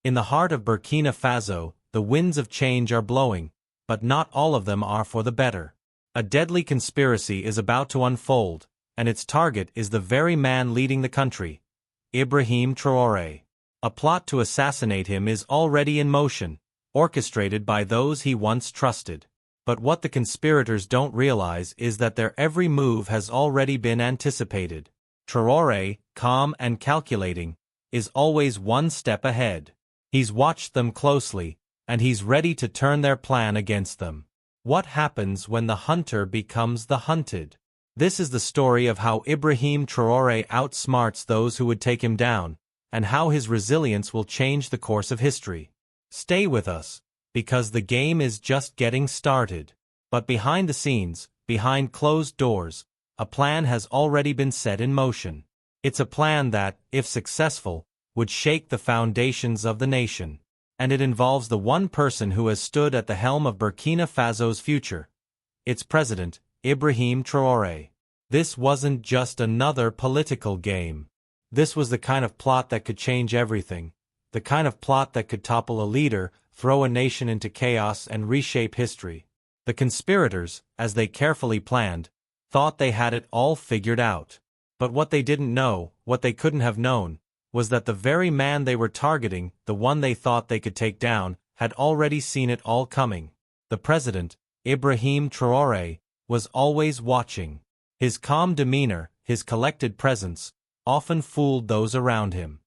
In the heart of Burkina Faso, the winds of change are blowing, but not all of them are for the better. A deadly conspiracy is about to unfold, and its target is the very man leading the country, Ibrahim Traoré. A plot to assassinate him is already in motion, orchestrated by those he once trusted. But what the conspirators don't realize is that their every move has already been anticipated. Traoré, calm and calculating, is always one step ahead. He's watched them closely, and he's ready to turn their plan against them. What happens when the hunter becomes the hunted? This is the story of how Ibrahim Traoré outsmarts those who would take him down, and how his resilience will change the course of history. Stay with us, because the game is just getting started. But behind the scenes, behind closed doors, a plan has already been set in motion. It's a plan that, if successful, would shake the foundations of the nation. And it involves the one person who has stood at the helm of Burkina Faso's future. Its president, Ibrahim Traoré. This wasn't just another political game. This was the kind of plot that could change everything. The kind of plot that could topple a leader, throw a nation into chaos and reshape history. The conspirators, as they carefully planned, thought they had it all figured out. But what they didn't know, what they couldn't have known, was that the very man they were targeting, the one they thought they could take down, had already seen it all coming. The president, Ibrahim Traoré, was always watching. His calm demeanor, his collected presence, often fooled those around him.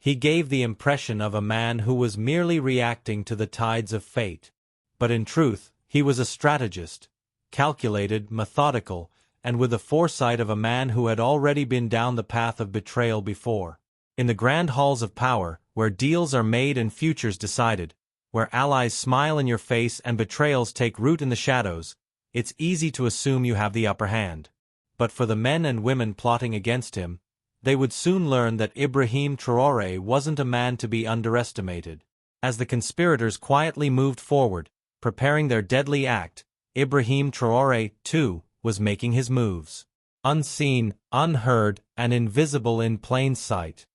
He gave the impression of a man who was merely reacting to the tides of fate. But in truth, he was a strategist, calculated, methodical, and with the foresight of a man who had already been down the path of betrayal before. In the grand halls of power, where deals are made and futures decided, where allies smile in your face and betrayals take root in the shadows, it's easy to assume you have the upper hand. But for the men and women plotting against him, they would soon learn that Ibrahim Traoré wasn't a man to be underestimated. As the conspirators quietly moved forward, preparing their deadly act, Ibrahim Traoré, too, was making his moves. Unseen, unheard, and invisible in plain sight.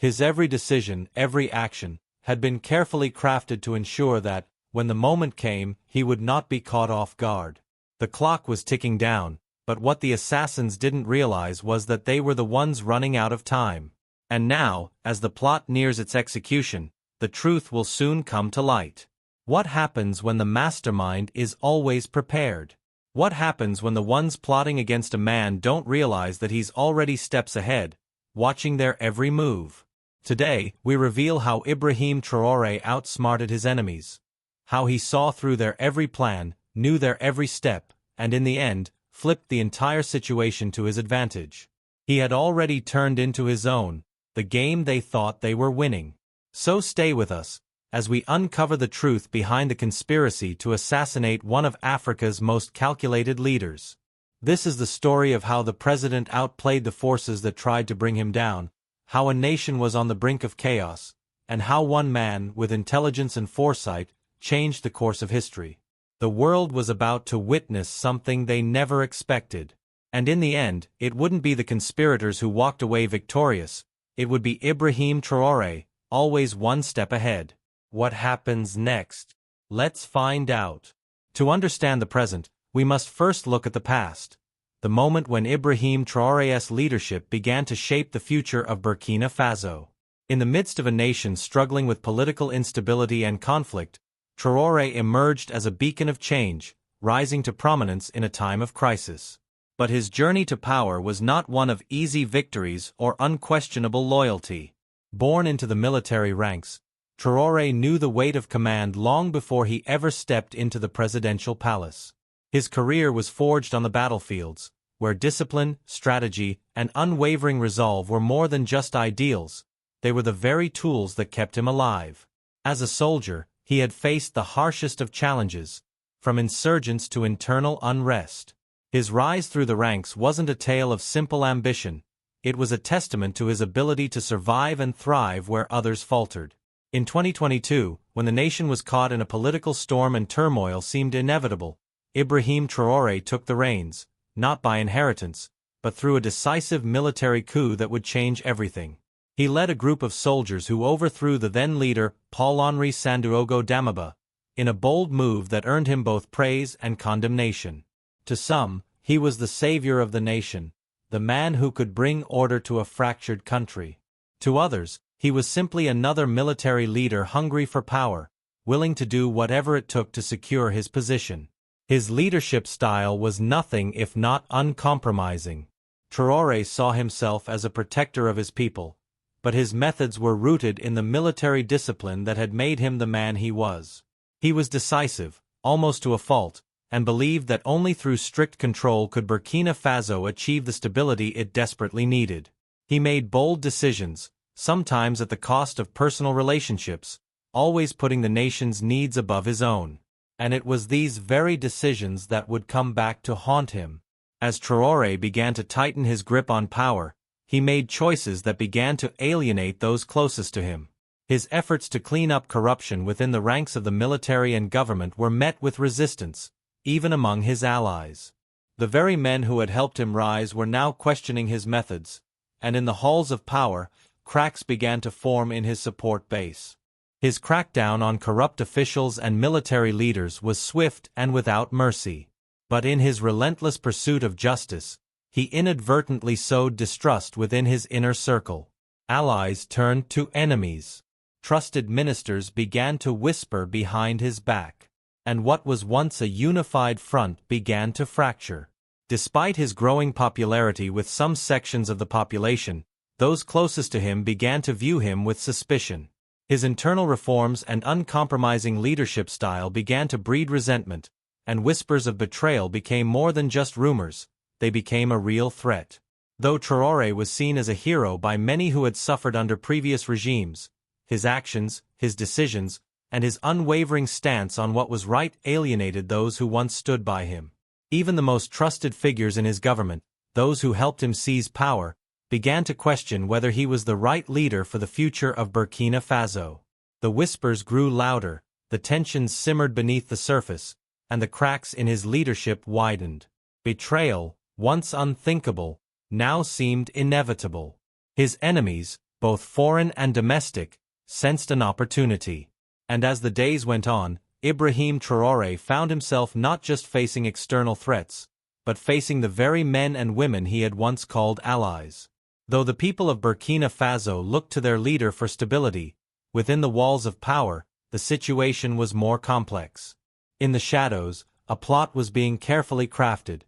His every decision, every action, had been carefully crafted to ensure that, when the moment came, he would not be caught off guard. The clock was ticking down, but what the assassins didn't realize was that they were the ones running out of time. And now, as the plot nears its execution, the truth will soon come to light. What happens when the mastermind is always prepared? What happens when the ones plotting against a man don't realize that he's already steps ahead, watching their every move? Today, we reveal how Ibrahim Traoré outsmarted his enemies. How he saw through their every plan, knew their every step, and in the end, flipped the entire situation to his advantage. He had already turned into his own, the game they thought they were winning. So stay with us, as we uncover the truth behind the conspiracy to assassinate one of Africa's most calculated leaders. This is the story of how the president outplayed the forces that tried to bring him down, how a nation was on the brink of chaos, and how one man, with intelligence and foresight, changed the course of history. The world was about to witness something they never expected. And in the end, it wouldn't be the conspirators who walked away victorious, it would be Ibrahim Traoré, always one step ahead. What happens next? Let's find out. To understand the present, we must first look at the past. The moment when Ibrahim Traoré's leadership began to shape the future of Burkina Faso. In the midst of a nation struggling with political instability and conflict, Traoré emerged as a beacon of change, rising to prominence in a time of crisis. But his journey to power was not one of easy victories or unquestionable loyalty. Born into the military ranks, Traoré knew the weight of command long before he ever stepped into the presidential palace. His career was forged on the battlefields, where discipline, strategy, and unwavering resolve were more than just ideals, they were the very tools that kept him alive. As a soldier, he had faced the harshest of challenges, from insurgents to internal unrest. His rise through the ranks wasn't a tale of simple ambition, it was a testament to his ability to survive and thrive where others faltered. In 2022, when the nation was caught in a political storm and turmoil seemed inevitable, Ibrahim Traoré took the reins, not by inheritance, but through a decisive military coup that would change everything. He led a group of soldiers who overthrew the then-leader Paul-Henri Sandaogo Damiba, in a bold move that earned him both praise and condemnation. To some, he was the savior of the nation, the man who could bring order to a fractured country. To others, he was simply another military leader hungry for power, willing to do whatever it took to secure his position. His leadership style was nothing if not uncompromising. Traoré saw himself as a protector of his people, but his methods were rooted in the military discipline that had made him the man he was. He was decisive, almost to a fault, and believed that only through strict control could Burkina Faso achieve the stability it desperately needed. He made bold decisions, sometimes at the cost of personal relationships, always putting the nation's needs above his own. And it was these very decisions that would come back to haunt him. As Traoré began to tighten his grip on power, he made choices that began to alienate those closest to him. His efforts to clean up corruption within the ranks of the military and government were met with resistance, even among his allies. The very men who had helped him rise were now questioning his methods, and in the halls of power, cracks began to form in his support base. His crackdown on corrupt officials and military leaders was swift and without mercy. But in his relentless pursuit of justice, he inadvertently sowed distrust within his inner circle. Allies turned to enemies. Trusted ministers began to whisper behind his back. And what was once a unified front began to fracture. Despite his growing popularity with some sections of the population, those closest to him began to view him with suspicion. His internal reforms and uncompromising leadership style began to breed resentment, and whispers of betrayal became more than just rumors, they became a real threat. Though Traoré was seen as a hero by many who had suffered under previous regimes, his actions, his decisions, and his unwavering stance on what was right alienated those who once stood by him. Even the most trusted figures in his government, those who helped him seize power, began to question whether he was the right leader for the future of Burkina Faso. The whispers grew louder, the tensions simmered beneath the surface, and the cracks in his leadership widened. Betrayal, once unthinkable, now seemed inevitable. His enemies, both foreign and domestic, sensed an opportunity. And as the days went on, Ibrahimtraore found himself not just facing external threats, but facing the very men and women he had once called allies. Though the people of Burkina Faso looked to their leader for stability, within the walls of power, the situation was more complex. In the shadows, a plot was being carefully crafted,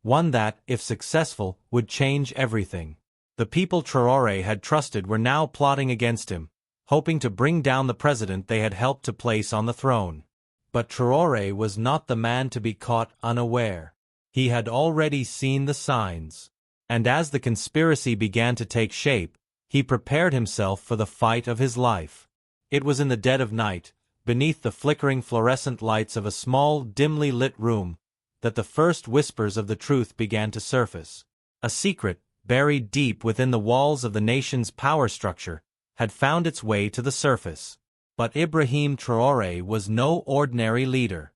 one that, if successful, would change everything. The people Traoré had trusted were now plotting against him, hoping to bring down the president they had helped to place on the throne. But Traoré was not the man to be caught unaware. He had already seen the signs. And as the conspiracy began to take shape, he prepared himself for the fight of his life. It was in the dead of night, beneath the flickering fluorescent lights of a small, dimly lit room, that the first whispers of the truth began to surface. A secret, buried deep within the walls of the nation's power structure, had found its way to the surface. But Ibrahimtraore was no ordinary leader.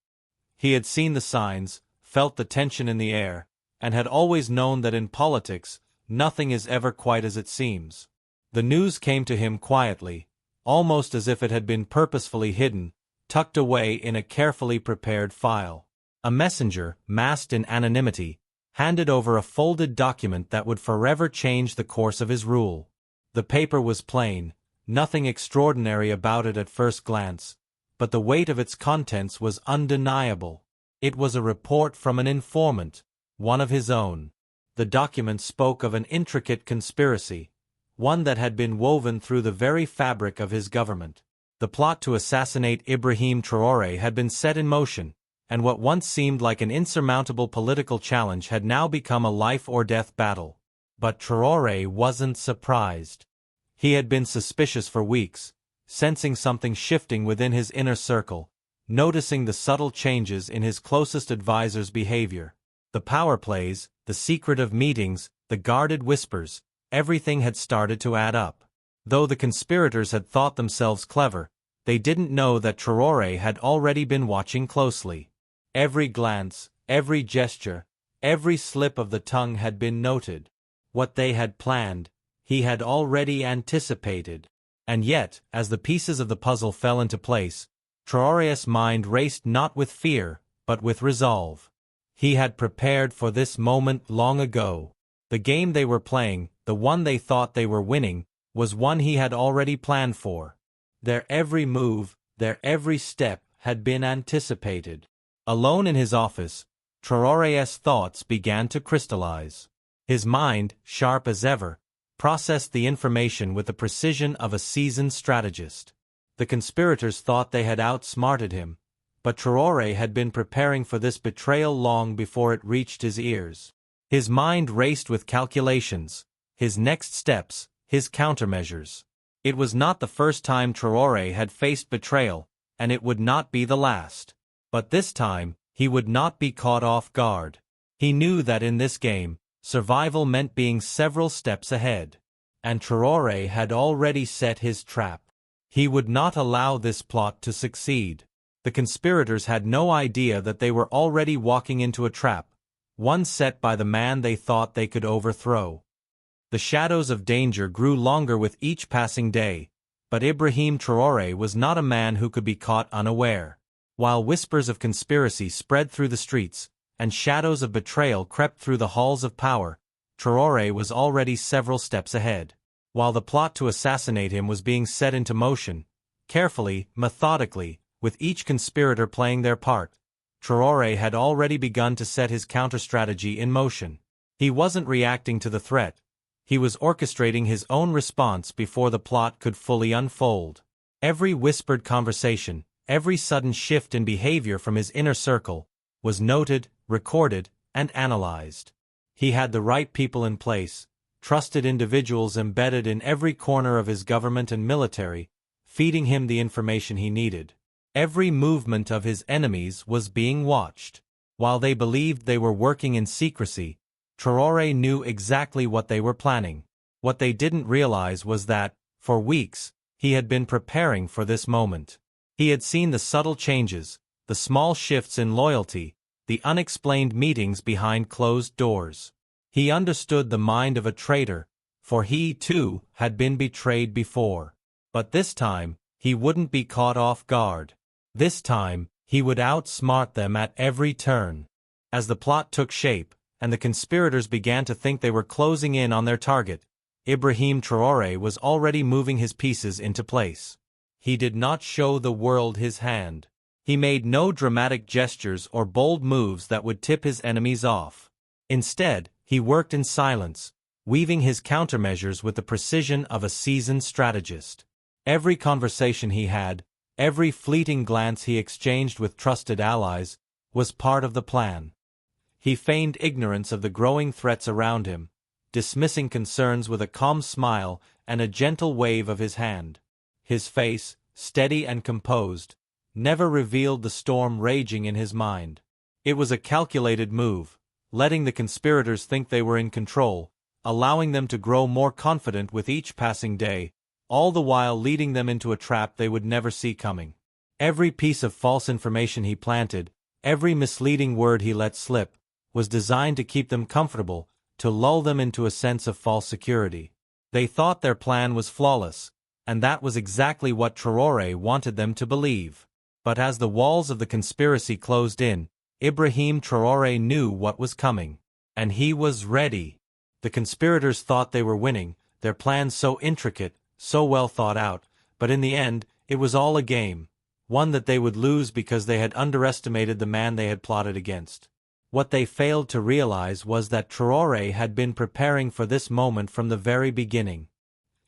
He had seen the signs, felt the tension in the air, and had always known that in politics, nothing is ever quite as it seems. The news came to him quietly, almost as if it had been purposefully hidden, tucked away in a carefully prepared file. A messenger, masked in anonymity, handed over a folded document that would forever change the course of his rule. The paper was plain, nothing extraordinary about it at first glance, but the weight of its contents was undeniable. It was a report from an informant, one of his own. The document spoke of an intricate conspiracy, one that had been woven through the very fabric of his government. The plot to assassinate Ibrahimtraore had been set in motion, and what once seemed like an insurmountable political challenge had now become a life-or-death battle. But Traoré wasn't surprised. He had been suspicious for weeks, sensing something shifting within his inner circle, noticing the subtle changes in his closest advisor's behavior. The power plays, the secretive meetings, the guarded whispers, everything had started to add up. Though the conspirators had thought themselves clever, they didn't know that Traoré had already been watching closely. Every glance, every gesture, every slip of the tongue had been noted. What they had planned, he had already anticipated. And yet, as the pieces of the puzzle fell into place, Traoré's mind raced not with fear, but with resolve. He had prepared for this moment long ago. The game they were playing, the one they thought they were winning, was one he had already planned for. Their every move, their every step, had been anticipated. Alone in his office, Traoré's thoughts began to crystallize. His mind, sharp as ever, processed the information with the precision of a seasoned strategist. The conspirators thought they had outsmarted him, but Traoré had been preparing for this betrayal long before it reached his ears. His mind raced with calculations, his next steps, his countermeasures. It was not the first time Traoré had faced betrayal, and it would not be the last. But this time, he would not be caught off guard. He knew that in this game, survival meant being several steps ahead. And Traoré had already set his trap. He would not allow this plot to succeed. The conspirators had no idea that they were already walking into a trap, one set by the man they thought they could overthrow. The shadows of danger grew longer with each passing day, but Ibrahimtraore was not a man who could be caught unaware. While whispers of conspiracy spread through the streets, and shadows of betrayal crept through the halls of power, Traoré was already several steps ahead. While the plot to assassinate him was being set into motion, carefully, methodically, with each conspirator playing their part, Traoré had already begun to set his counter-strategy in motion. He wasn't reacting to the threat. He was orchestrating his own response before the plot could fully unfold. Every whispered conversation, every sudden shift in behavior from his inner circle, was noted, recorded, and analyzed. He had the right people in place, trusted individuals embedded in every corner of his government and military, feeding him the information he needed. Every movement of his enemies was being watched. While they believed they were working in secrecy, Traoré knew exactly what they were planning. What they didn't realize was that, for weeks, he had been preparing for this moment. He had seen the subtle changes, the small shifts in loyalty, the unexplained meetings behind closed doors. He understood the mind of a traitor, for he, too, had been betrayed before. But this time, he wouldn't be caught off guard. This time, he would outsmart them at every turn. As the plot took shape, and the conspirators began to think they were closing in on their target, Ibrahimtraore was already moving his pieces into place. He did not show the world his hand. He made no dramatic gestures or bold moves that would tip his enemies off. Instead, he worked in silence, weaving his countermeasures with the precision of a seasoned strategist. Every conversation he had, every fleeting glance he exchanged with trusted allies, was part of the plan. He feigned ignorance of the growing threats around him, dismissing concerns with a calm smile and a gentle wave of his hand. His face, steady and composed, never revealed the storm raging in his mind. It was a calculated move, letting the conspirators think they were in control, allowing them to grow more confident with each passing day, all the while leading them into a trap they would never see coming. Every piece of false information he planted, every misleading word he let slip, was designed to keep them comfortable, to lull them into a sense of false security. They thought their plan was flawless, and that was exactly what Traoré wanted them to believe. But as the walls of the conspiracy closed in, Ibrahimtraore knew what was coming. And he was ready. The conspirators thought they were winning, their plans so intricate, so well thought out, but in the end, it was all a game, one that they would lose because they had underestimated the man they had plotted against. What they failed to realize was that Traoré had been preparing for this moment from the very beginning.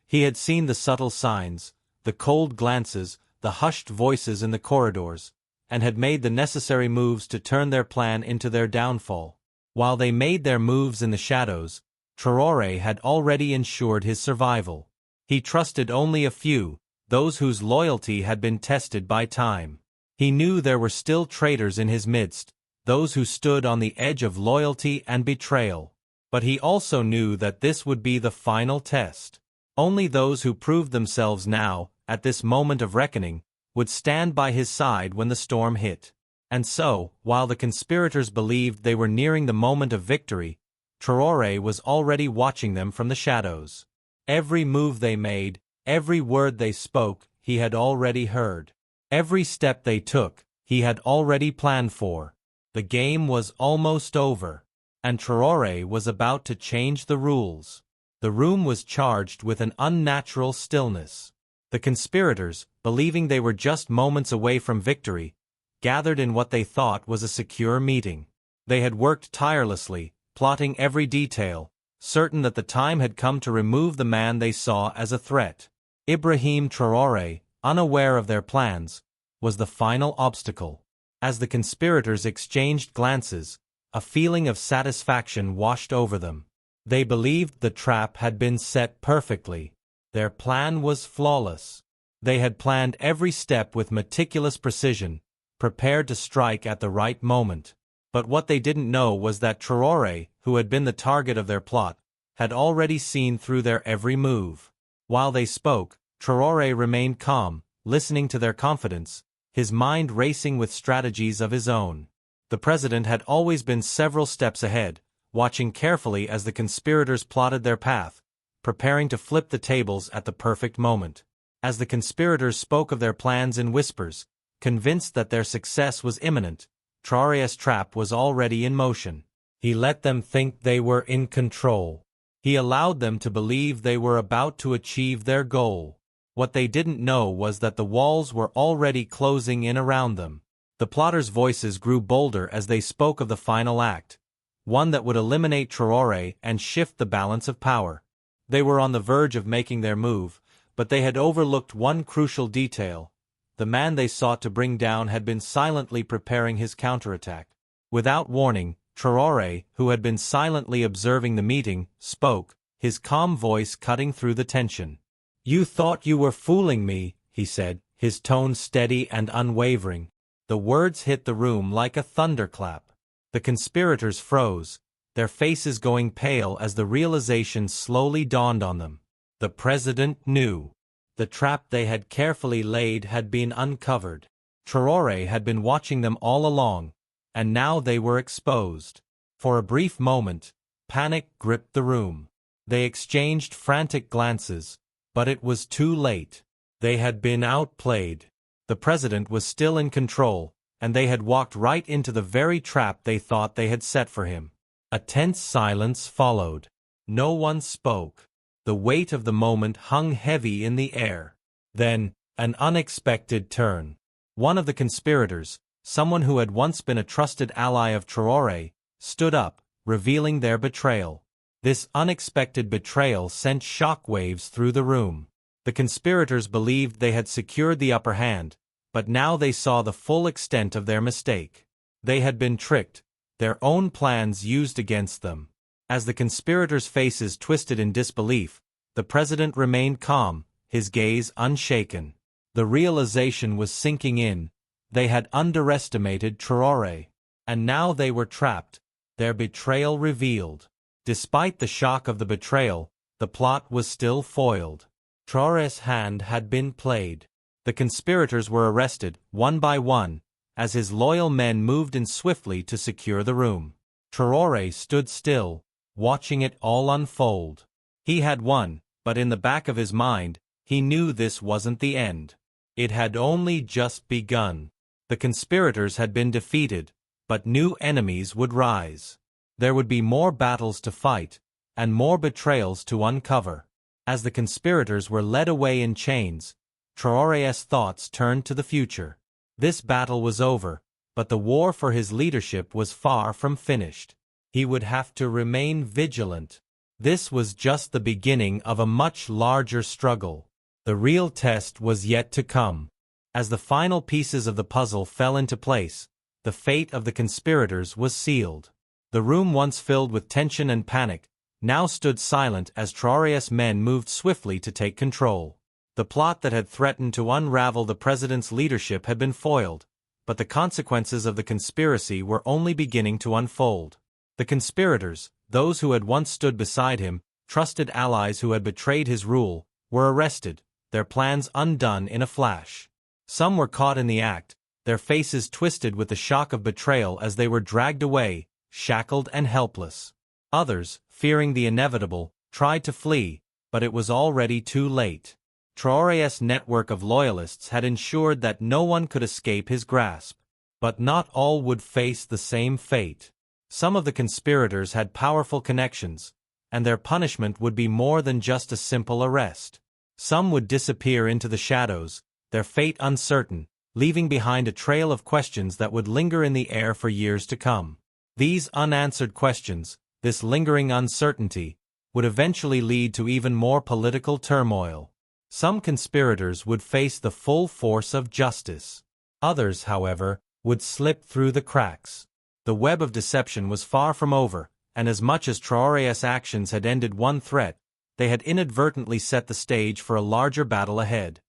He had seen the subtle signs, the cold glances, the hushed voices in the corridors, and had made the necessary moves to turn their plan into their downfall. While they made their moves in the shadows, Traoré had already ensured his survival. He trusted only a few, those whose loyalty had been tested by time. He knew there were still traitors in his midst, those who stood on the edge of loyalty and betrayal. But he also knew that this would be the final test. Only those who proved themselves now, at this moment of reckoning, would stand by his side when the storm hit. And so, while the conspirators believed they were nearing the moment of victory, Traoré was already watching them from the shadows. Every move they made, every word they spoke, he had already heard. Every step they took, he had already planned for. The game was almost over, and Traoré was about to change the rules. The room was charged with an unnatural stillness. The conspirators, believing they were just moments away from victory, gathered in what they thought was a secure meeting. They had worked tirelessly, plotting every detail, certain that the time had come to remove the man they saw as a threat. Ibrahim Traoré, unaware of their plans, was the final obstacle. As the conspirators exchanged glances, a feeling of satisfaction washed over them. They believed the trap had been set perfectly. Their plan was flawless. They had planned every step with meticulous precision, prepared to strike at the right moment. But what they didn't know was that Traoré, who had been the target of their plot, had already seen through their every move. While they spoke, Traoré remained calm, listening to their confidence, his mind racing with strategies of his own. The president had always been several steps ahead, watching carefully as the conspirators plotted their path, preparing to flip the tables at the perfect moment. As the conspirators spoke of their plans in whispers, convinced that their success was imminent, Traoré's trap was already in motion. He let them think they were in control. He allowed them to believe they were about to achieve their goal. What they didn't know was that the walls were already closing in around them. The plotters' voices grew bolder as they spoke of the final act, one that would eliminate Traoré and shift the balance of power. They were on the verge of making their move, but they had overlooked one crucial detail. The man they sought to bring down had been silently preparing his counterattack. Without warning, Traoré, who had been silently observing the meeting, spoke, his calm voice cutting through the tension. "You thought you were fooling me," he said, his tone steady and unwavering. The words hit the room like a thunderclap. The conspirators froze, their faces going pale as the realization slowly dawned on them. The president knew. The trap they had carefully laid had been uncovered. Traoré had been watching them all along, and now they were exposed. For a brief moment, panic gripped the room. They exchanged frantic glances, but it was too late. They had been outplayed. The president was still in control, and they had walked right into the very trap they thought they had set for him. A tense silence followed. No one spoke. The weight of the moment hung heavy in the air. Then, an unexpected turn. One of the conspirators, someone who had once been a trusted ally of Traoré, stood up, revealing their betrayal. This unexpected betrayal sent shockwaves through the room. The conspirators believed they had secured the upper hand, but now they saw the full extent of their mistake. They had been tricked, their own plans used against them. As the conspirators' faces twisted in disbelief, the president remained calm, his gaze unshaken. The realization was sinking in. They had underestimated Traoré. And now they were trapped, their betrayal revealed. Despite the shock of the betrayal, the plot was still foiled. Traoré's hand had been played. The conspirators were arrested, one by one, as his loyal men moved in swiftly to secure the room. Traoré stood still, watching it all unfold. He had won, but in the back of his mind, he knew this wasn't the end. It had only just begun. The conspirators had been defeated, but new enemies would rise. There would be more battles to fight, and more betrayals to uncover. As the conspirators were led away in chains, Traoré's thoughts turned to the future. This battle was over, but the war for his leadership was far from finished. He would have to remain vigilant. This was just the beginning of a much larger struggle. The real test was yet to come. As the final pieces of the puzzle fell into place, the fate of the conspirators was sealed. The room once filled with tension and panic, now stood silent as Traoré's men moved swiftly to take control. The plot that had threatened to unravel the president's leadership had been foiled, but the consequences of the conspiracy were only beginning to unfold. The conspirators, those who had once stood beside him, trusted allies who had betrayed his rule, were arrested, their plans undone in a flash. Some were caught in the act, their faces twisted with the shock of betrayal as they were dragged away, shackled and helpless. Others, fearing the inevitable, tried to flee, but it was already too late. Traoré's network of loyalists had ensured that no one could escape his grasp. But not all would face the same fate. Some of the conspirators had powerful connections, and their punishment would be more than just a simple arrest. Some would disappear into the shadows, their fate uncertain, leaving behind a trail of questions that would linger in the air for years to come. These unanswered questions, this lingering uncertainty, would eventually lead to even more political turmoil. Some conspirators would face the full force of justice. Others, however, would slip through the cracks. The web of deception was far from over, and as much as Traoré's actions had ended one threat, they had inadvertently set the stage for a larger battle ahead.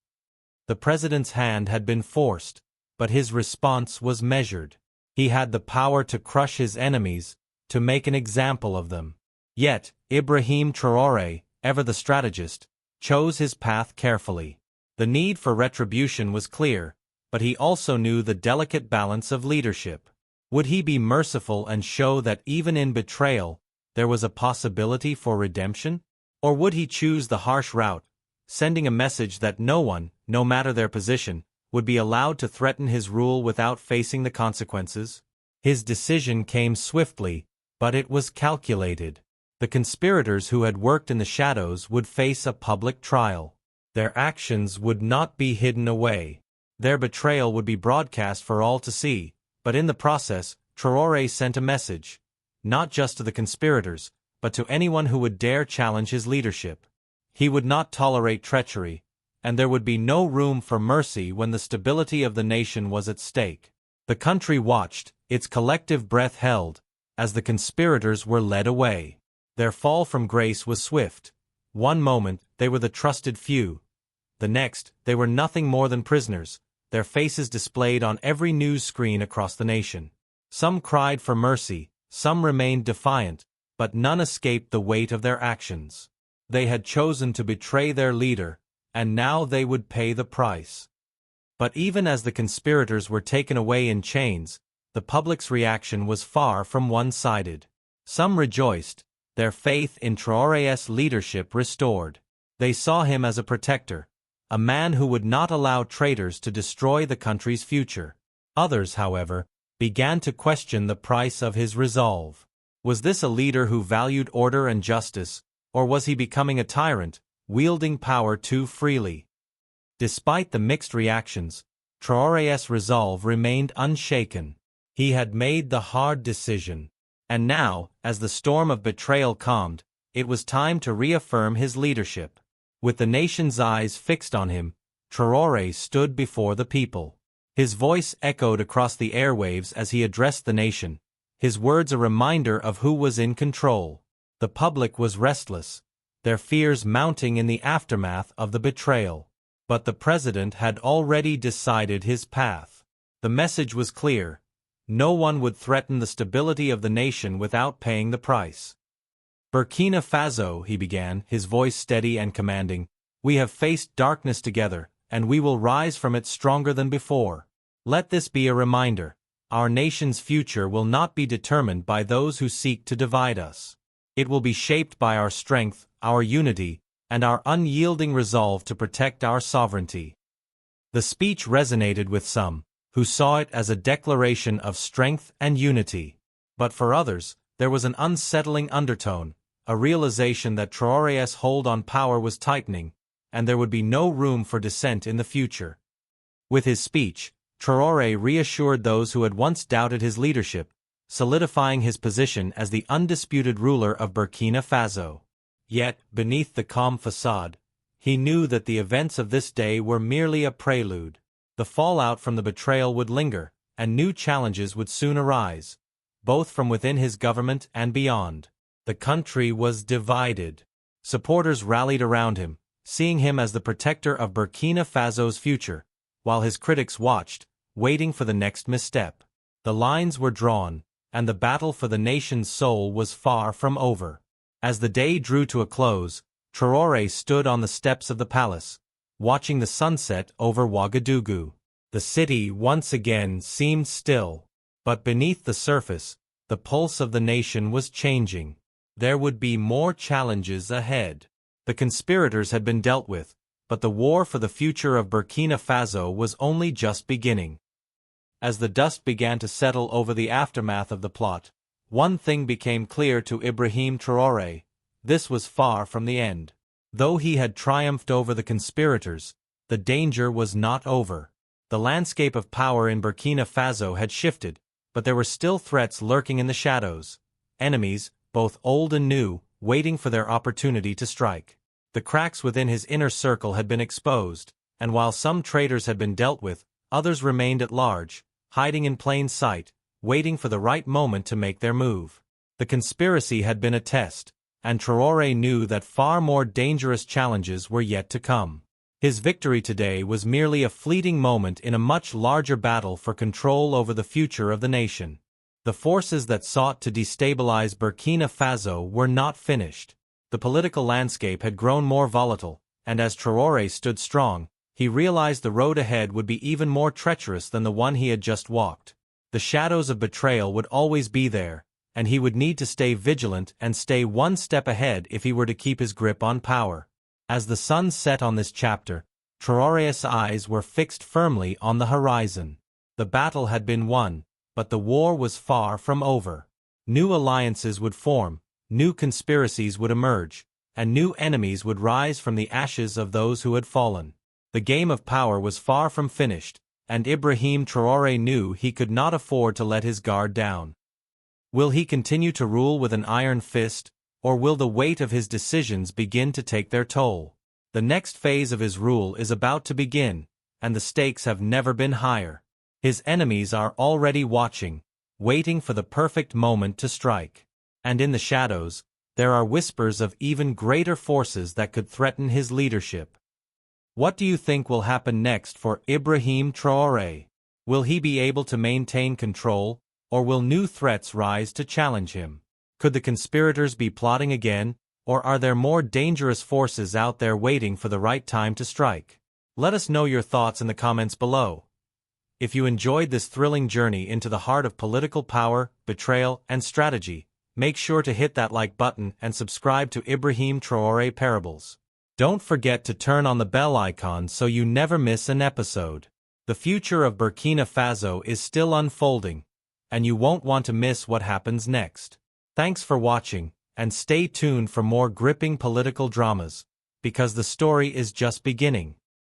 The president's hand had been forced, but his response was measured. He had the power to crush his enemies, to make an example of them. Yet, Ibrahim Traoré, ever the strategist, chose his path carefully. The need for retribution was clear, but he also knew the delicate balance of leadership. Would he be merciful and show that even in betrayal, there was a possibility for redemption? Or would he choose the harsh route, sending a message that no one, no matter their position, would be allowed to threaten his rule without facing the consequences? His decision came swiftly, but it was calculated. The conspirators who had worked in the shadows would face a public trial. Their actions would not be hidden away. Their betrayal would be broadcast for all to see, but in the process, Traoré sent a message, not just to the conspirators, but to anyone who would dare challenge his leadership. He would not tolerate treachery, and there would be no room for mercy when the stability of the nation was at stake. The country watched, its collective breath held, as the conspirators were led away. Their fall from grace was swift. One moment, they were the trusted few. The next, they were nothing more than prisoners, their faces displayed on every news screen across the nation. Some cried for mercy, some remained defiant, but none escaped the weight of their actions. They had chosen to betray their leader, and now they would pay the price. But even as the conspirators were taken away in chains, the public's reaction was far from one-sided. Some rejoiced, their faith in Traoré's leadership restored. They saw him as a protector, a man who would not allow traitors to destroy the country's future. Others, however, began to question the price of his resolve. Was this a leader who valued order and justice, or was he becoming a tyrant, wielding power too freely? Despite the mixed reactions, Traoré's resolve remained unshaken. He had made the hard decision. And now, as the storm of betrayal calmed, it was time to reaffirm his leadership. With the nation's eyes fixed on him, Traoré stood before the people. His voice echoed across the airwaves as he addressed the nation, his words a reminder of who was in control. The public was restless, their fears mounting in the aftermath of the betrayal. But the president had already decided his path. The message was clear. No one would threaten the stability of the nation without paying the price. Burkina Faso, he began, his voice steady and commanding, we have faced darkness together, and we will rise from it stronger than before. Let this be a reminder. Our nation's future will not be determined by those who seek to divide us. It will be shaped by our strength, our unity, and our unyielding resolve to protect our sovereignty. The speech resonated with some, who saw it as a declaration of strength and unity. But for others, there was an unsettling undertone, a realization that Traoré's hold on power was tightening, and there would be no room for dissent in the future. With his speech, Traoré reassured those who had once doubted his leadership, solidifying his position as the undisputed ruler of Burkina Faso. Yet, beneath the calm facade, he knew that the events of this day were merely a prelude. The fallout from the betrayal would linger, and new challenges would soon arise, both from within his government and beyond. The country was divided. Supporters rallied around him, seeing him as the protector of Burkina Faso's future, while his critics watched, waiting for the next misstep. The lines were drawn, and the battle for the nation's soul was far from over. As the day drew to a close, Traoré stood on the steps of the palace, watching the sunset over Ouagadougou. The city once again seemed still, but beneath the surface, the pulse of the nation was changing. There would be more challenges ahead. The conspirators had been dealt with, but the war for the future of Burkina Faso was only just beginning. As the dust began to settle over the aftermath of the plot, one thing became clear to Ibrahim Traoré: this was far from the end. Though he had triumphed over the conspirators, the danger was not over. The landscape of power in Burkina Faso had shifted, but there were still threats lurking in the shadows, enemies, both old and new, waiting for their opportunity to strike. The cracks within his inner circle had been exposed, and while some traitors had been dealt with, others remained at large, hiding in plain sight, waiting for the right moment to make their move. The conspiracy had been a test, and Traoré knew that far more dangerous challenges were yet to come. His victory today was merely a fleeting moment in a much larger battle for control over the future of the nation. The forces that sought to destabilize Burkina Faso were not finished. The political landscape had grown more volatile, and as Traoré stood strong, he realized the road ahead would be even more treacherous than the one he had just walked. The shadows of betrayal would always be there, and he would need to stay vigilant and stay one step ahead if he were to keep his grip on power. As the sun set on this chapter, Traoré's eyes were fixed firmly on the horizon. The battle had been won, but the war was far from over. New alliances would form, new conspiracies would emerge, and new enemies would rise from the ashes of those who had fallen. The game of power was far from finished, and Ibrahim Traoré knew he could not afford to let his guard down. Will he continue to rule with an iron fist, or will the weight of his decisions begin to take their toll? The next phase of his rule is about to begin, and the stakes have never been higher. His enemies are already watching, waiting for the perfect moment to strike. And in the shadows, there are whispers of even greater forces that could threaten his leadership. What do you think will happen next for Ibrahim Traoré? Will he be able to maintain control, or will new threats rise to challenge him? Could the conspirators be plotting again, or are there more dangerous forces out there waiting for the right time to strike? Let us know your thoughts in the comments below. If you enjoyed this thrilling journey into the heart of political power, betrayal, and strategy, make sure to hit that like button and subscribe to Ibrahim Traoré Parables. Don't forget to turn on the bell icon so you never miss an episode. The future of Burkina Faso is still unfolding, and you won't want to miss what happens next. Thanks for watching, and stay tuned for more gripping political dramas, because the story is just beginning.